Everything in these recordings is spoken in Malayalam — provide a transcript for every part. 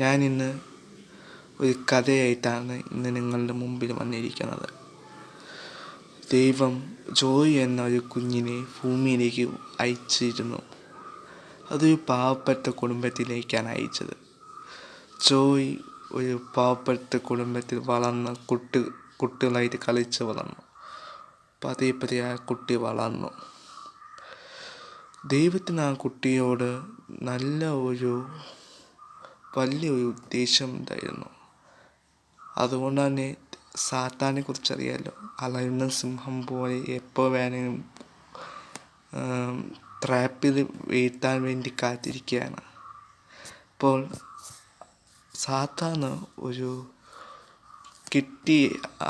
ഞാനിന്ന് ഒരു കഥയായിട്ടാണ് ഇന്ന് നിങ്ങളുടെ മുമ്പിൽ വന്നിരിക്കുന്നത്. ദൈവം ജോയ് എന്ന ഒരു കുഞ്ഞിനെ ഭൂമിയിലേക്ക് അയച്ചിരുന്നു. അതൊരു പാവപ്പെട്ട കുടുംബത്തിലേക്കാണ് അയച്ചത്. ജോയ് ഒരു പാവപ്പെട്ട കുടുംബത്തിൽ വളർന്ന് കുട്ടികളായിട്ട് കളിച്ച് വളർന്നു. പതിയെ ആ കുട്ടി വളർന്നു. ദൈവത്തിന് ആ കുട്ടിയോട് വലിയൊരു ഉദ്ദേശം ഉണ്ടായിരുന്നു. അതുകൊണ്ട് തന്നെ സാത്താനെ കുറിച്ചറിയാലോ, അലയുന്ന സിംഹം പോലെ എപ്പോൾ വേണമെങ്കിലും ട്രാപ്പിൽ വീഴ്ത്താൻ വേണ്ടി കാത്തിരിക്കുകയാണ്. അപ്പോൾ സാത്താന് ഒരു കിട്ടിയ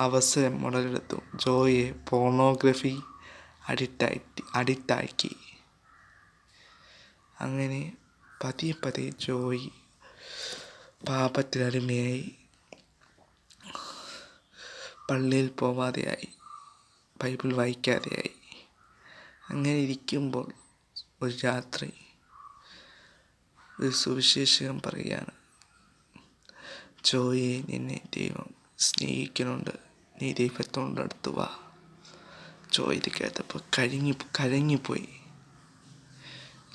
അവസരം മുതലെടുത്തു. ജോയെ പോർണോഗ്രഫി അഡിക്റ്റാക്കി. അങ്ങനെ പതിയെ ജോയ് പാപത്തിനടിമയായി, പള്ളിയിൽ പോവാതെയായി, ബൈബിൾ വായിക്കാതെയായി. അങ്ങനെ ഇരിക്കുമ്പോൾ ഒരു രാത്രി ഒരു സുവിശേഷകൻ പറയുകയാണ്, ജോയെ, നിന്നെ ദൈവം സ്നേഹിക്കുന്നുണ്ട്, നീ ദൈവത്തോട് അടുത്ത് വാ. ജോയ് ഇത് കേട്ടപ്പോൾ കരങ്ങിപ്പോയി.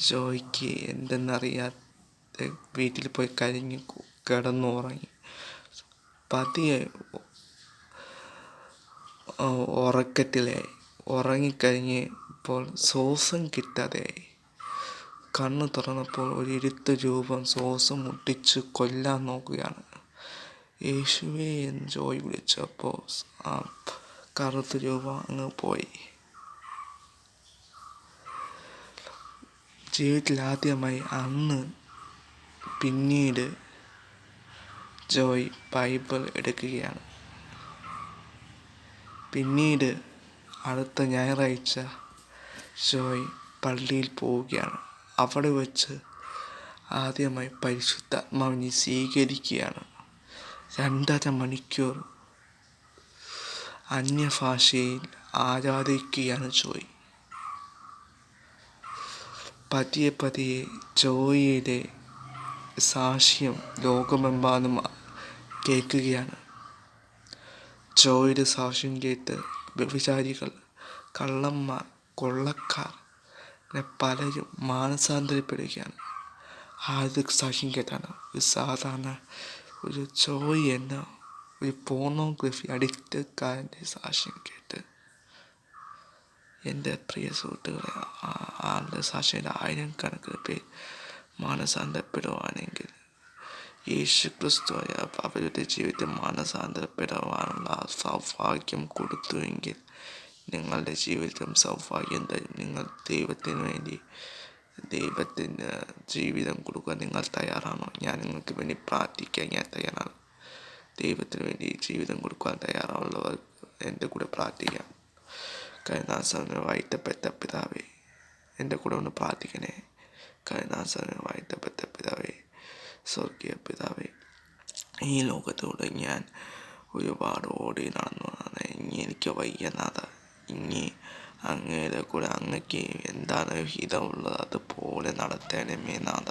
ജോയ്ക്ക് എന്തെന്നറിയാതെ വീട്ടിൽ പോയി കിടന്നുറങ്ങി. പതിയെ ഉറങ്ങിക്കഴിഞ്ഞപ്പോൾ ശ്വാസം കിട്ടാതെയായി. കണ്ണ് തുറന്നപ്പോൾ ഒരു ഇരുത്ത രൂപം ശ്വാസം മുട്ടിച്ച് കൊല്ലാൻ നോക്കുകയാണ്. യേശുവേ എന്ന് ജോയ് വിളിച്ചപ്പോൾ ആ കറുത്ത രൂപം അങ്ങ് പോയി. ജീവിതത്തിൽ ആദ്യമായി പിന്നീട് ജോയ് ബൈബിൾ എടുക്കുകയാണ്. പിന്നീട് അടുത്ത ഞായറാഴ്ച ജോയ് പള്ളിയിൽ പോവുകയാണ്. അവിടെ വച്ച് ആദ്യമായി പരിശുദ്ധാത്മാവിനെ സ്വീകരിക്കുകയാണ്. 2.5 മണിക്കൂർ അന്യഭാഷയിൽ ആരാധിക്കുകയാണ് ജോയ്. പതിയെ ജോയിയുടെ സാക്ഷ്യം ലോകമെമ്പാടും കേൾക്കുകയാണ്. ജോയിയുടെ സാക്ഷ്യം കേട്ട് വ്യഭിചാരികൾ, കള്ളന്മാർ, കൊള്ളക്കാർ പലരും മാനസാന്തരപ്പെടുകയാണ്. ആദ്യ സാക്ഷ്യം കേട്ടാണ് ഒരു സാധാരണ ഒരു ജോയ് എന്ന ഒരു പോർണോഗ്രഫി അഡിക്റ്റക്കാരൻ്റെ സാക്ഷ്യം കേട്ട്. എൻ്റെ പ്രിയ സുഹൃത്തുക്കളെ, ആളുടെ സാക്ഷ്യം 1000 പേർ മാനസാന്തരപ്പെടുവാണെങ്കിൽ യേശുക്രിസ്തു അവരുടെ ജീവിതത്തിൽ മാനസാന്തരപ്പെടുവാനുള്ള സൗഭാഗ്യം കൊടുത്തുവെങ്കിൽ നിങ്ങളുടെ ജീവിതം സൗഭാഗ്യം തരും. നിങ്ങൾ ദൈവത്തിന് വേണ്ടി ദൈവത്തിന് ജീവിതം കൊടുക്കാൻ നിങ്ങൾ തയ്യാറാണോ? ഞാൻ നിങ്ങൾക്ക് വേണ്ടി പ്രാർത്ഥിക്കാൻ ഞാൻ തയ്യാറാണ്. ദൈവത്തിന് വേണ്ടി ജീവിതം കൊടുക്കാൻ തയ്യാറാണുള്ളവർ എൻ്റെ കൂടെ പ്രാർത്ഥിക്കാം. കരുണാസമയം വാഴ്ത്തപ്പെട്ട പിതാവേ, എൻ്റെ കൂടെ ഒന്ന് പ്രാർത്ഥിക്കണേ. കരുണാസമയം വാഴ്ത്തപ്പെട്ട പിതാവേ, സ്വർഗീയ പിതാവേ, ഈ ലോകത്തോട് ഞാൻ ഒരുപാട് ഓടി നടന്നു. ഇനി എനിക്ക് വയ്യനാഥ. ഇനി അങ്ങയുടെ കൂടെ അങ്ങക്ക് എന്താണ് ഹിതമുള്ളത് അതുപോലെ നടത്തണമേ നാഥ.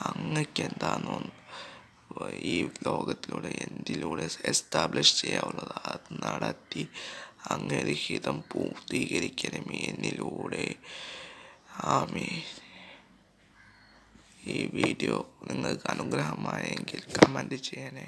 അങ്ങക്ക് എന്താണോ ഈ ലോകത്തിലൂടെ എന്തിലൂടെ എസ്റ്റാബ്ലിഷ് ചെയ്യാവുന്നത് അത് നടത്തി അങ്ങയുടെ ഹിതം പൂർത്തീകരിക്കണമേ എന്നിലൂടെ. ആമേൻ. ഈ വീഡിയോ നിങ്ങൾക്ക് അനുഗ്രഹമായെങ്കിൽ കമൻറ്റ് ചെയ്യണേ.